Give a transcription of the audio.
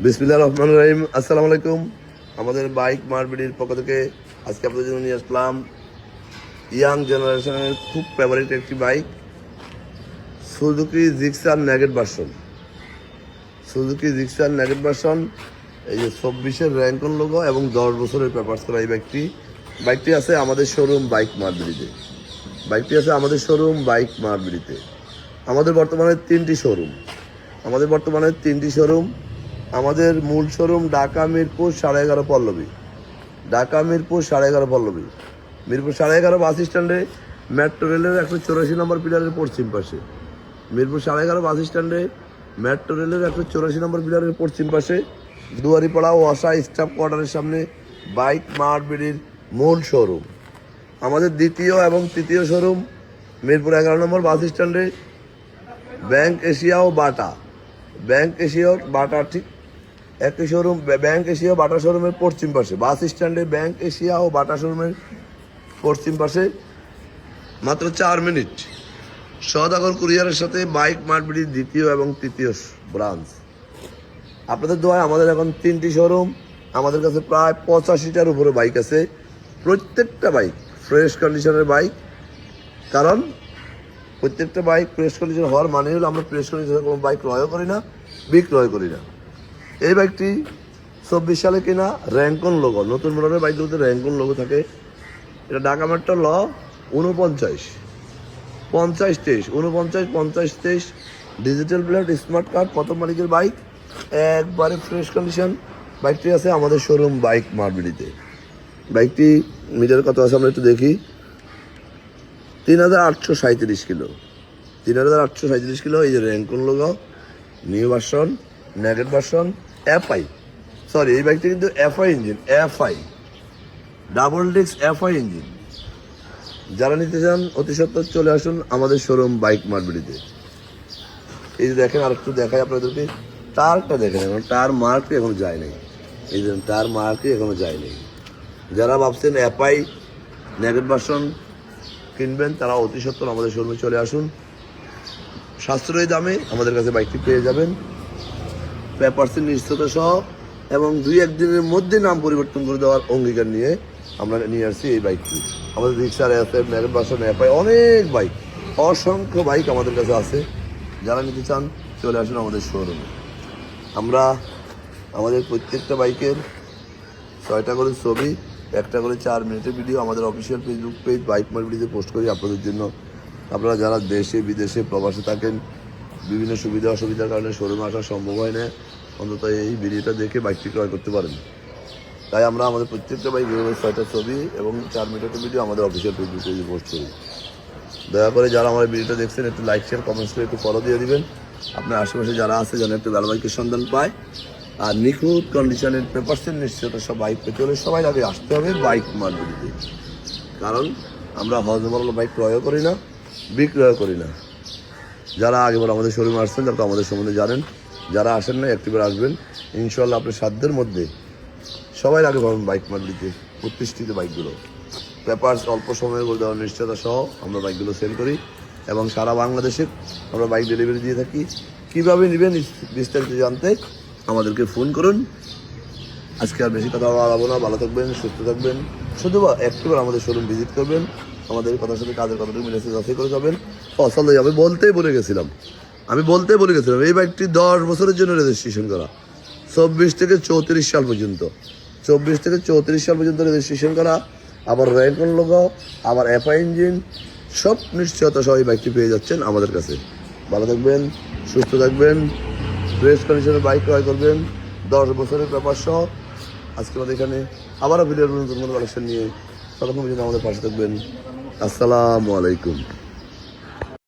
বিসমিল্লাহির রহমানির রহিম। আসসালামু আলাইকুম। আমাদের বাইক মার্কেটের পক্ষ থেকে আজকে আপনাদের জন্য নিয়ে আসলাম ইয়াং জেনারেশনের খুব ফেভারিট একটি bike, Suzuki Gixxer naked version. Suzuki Gixxer naked version, এই যে 24-এর র্যাঙ্কন লোগো এবং 10 বছরের পেপারস করা এই বাইকটি আছে আমাদের শোরুম বাইক মার্কেটে। আমাদের বর্তমানে তিনটি শোরুম। আমাদের মূল শোরুম ঢাকা মিরপুর 11.5 পল্লবী। মিরপুর 11.5 বাস স্ট্যান্ডে মেট্রো রেলের 184 নম্বর পিলারের পশ্চিম পাশে। দুয়ারিপাড়া ওয়াসা স্টাফ কোয়ার্টারের সামনে বাইক মার্কেটের মূল শোরুম। আমাদের দ্বিতীয় এবং তৃতীয় শোরুম মিরপুর 11 নম্বর বাস স্ট্যান্ডে ব্যাংক এশিয়া ও বাটা ঠিক একই শোরুম। ব্যাংক এশিয়া বাটা শোরুমের পশ্চিম পাশে বাস স্ট্যান্ডে ব্যাংক এশিয়া ও বাটা শোরুমের পশ্চিম পাশে মাত্র 4 মিনিট। সওদাগর কুরিয়ারের সাথে বাইক মার্কেটের দ্বিতীয় এবং তৃতীয় ব্রাঞ্চ। আপনাদের দোয়ায় আমাদের এখন 3টি শোরুম। আমাদের কাছে প্রায় 85টার উপরে বাইক আছে। প্রত্যেকটা বাইক ফ্রেশ কন্ডিশনের বাইক, কারণ প্রত্যেকটা বাইক ফ্রেশ কন্ডিশন হওয়ার মানে হলো আমরা ফ্রেশ কন্ডিশনের কোনো বাইক ক্রয়ও করি না, বিক্রয় করি না। এই বাইকটি 24 সালে কিনা, র্যাঙ্কন লোগো। নতুন মডেলের বাইকগুলোতে র্যাঙ্কন লোগো থাকে। এটা ঢাকা মেট্রো ল 49-50-23 ডিজিটাল প্লেট, স্মার্ট কার্ড, প্রথম মালিকের বাইক, একবারে ফ্রেশ কন্ডিশন। বাইকটি আছে আমাদের শোরুম বাইক মার্কেটে। বাইকটি মিটার কত আছে আমরা একটু দেখি। 3837 কিলো। এই যে র্যাঙ্কন logo, new version, naked version, এই বাইকটা কিন্তু এফআই ডাবল ডিস্ক ইঞ্জিন। যারা নিতে চান অতি সত্বর চলে আসুন আমাদের শোরুম বাইক মার্কেটে। এই যে দেখেন, আর একটু দেখাই আপনাদেরকে, টায়ারটা দেখেন, এখন টায়ার মার্কে এখনো যায় নাই। যারা ভাবছেন এফআই নেগেট ভার্সন কিনবেন, তারা অতি সত্বর আমাদের শোরুমে চলে আসুন। সাশ্রয়ী দামে আমাদের কাছে বাইকটি পেয়ে যাবেন, পেপারসের নিশ্চয়তা সহ, এবং 2-1 দিনের মধ্যে নাম পরিবর্তন করে দেওয়ার অঙ্গীকার নিয়ে আমরা নিয়ে আসছি এই বাইকটি। আমাদের রিক্সার এফএফ, নেগেট ভার্সন, এফআই, অনেক বাইক, অসংখ্য বাইক আমাদের কাছে আছে। যারা নিতে চান চলে আসুন আমাদের শোরুমে। আমরা আমাদের প্রত্যেকটা বাইকের 6টা করে ছবি, 1টা করে 4 মিনিটের ভিডিও আমাদের অফিসিয়াল ফেসবুক পেজ বাইক মার্কেটে পোস্ট করি আপনাদের জন্য। আপনারা যারা দেশে বিদেশে প্রবাসে থাকেন, বিভিন্ন সুবিধা অসুবিধার কারণে শোরুমে আসা সম্ভব হয় না, অন্তত এই ভিডিওটা দেখে বাইকটি ক্রয় করতে পারেন। তাই আমরা আমাদের প্রত্যেকটা বাইক 6টা ছবি এবং 4 মিনিটের ভিডিও আমাদের অফিসিয়াল ফেসবুক পেজে পোস্ট করি। দয়া করে যারা আমার ভিডিওটা দেখছেন একটু লাইক, শেয়ার, কমেন্টস করে একটু ফলো দিয়ে দিবেন। আপনার আশেপাশে যারা আছে যেন একটু ভালো বাইকের সন্ধান পায়। আর নিখুঁত কন্ডিশনের পেপারসের নিশ্চয়তা সব বাইক পেতে হলে সবাই আগে আসতে হবে বাইক মার্কেটে। কারণ আমরা হজমরল বাইক ক্রয় করি না, বিক্রয় করি না। যারা আগেবার আমাদের শোরুমে আসছেন তারা তো আমাদের সম্বন্ধে জানেন। যারা আসেন না একটিবার আসবেন, ইনশাল্লাহ আপনার সাধ্যের মধ্যে সবাই আগে পাবেন বাইক মার্কেটে প্রতিষ্ঠিত বাইকগুলো। পেপারস অল্প সময়ের মধ্যে দেওয়ার নিশ্চয়তা সহ আমরা বাইকগুলো সেল করি এবং সারা বাংলাদেশে আমরা বাইক ডেলিভারি দিয়ে থাকি। কীভাবে নেবেন বিস্তারিত জানতে আমাদেরকে ফোন করুন। আজকে আর বেশি কথা বলাবো না। ভালো থাকবেন, সুস্থ থাকবেন। শুধু একটিবার আমাদের শোরুম ভিজিট করবেন, আমাদের কথার সাথে কাজের কথাটা মিলেছে যাচাই করে যাবেন। পছন্দ আমি বলতেই বলে গেছিলাম এই বাইকটি 10 বছরের জন্য রেজিস্ট্রেশন করা, 24 থেকে 34 সাল পর্যন্ত রেজিস্ট্রেশন করা, আবার র্যাঙ্কন লোগো, আবার এফআই ইঞ্জিন, সব নিশ্চয়তা সহ এই বাইকটি পেয়ে যাচ্ছেন আমাদের কাছে। ভালো থাকবেন, সুস্থ থাকবেন, ফ্রেশ কন্ডিশনের বাইক ক্রয় করবেন 10 বছরের পেপার সহ। আজকে আমাদের এখানে আবারও ভিডিওর নতুন কালেকশন নিয়ে ততক্ষণ পর্যন্ত আমাদের পাশে থাকবেন। আসসালামু আলাইকুম।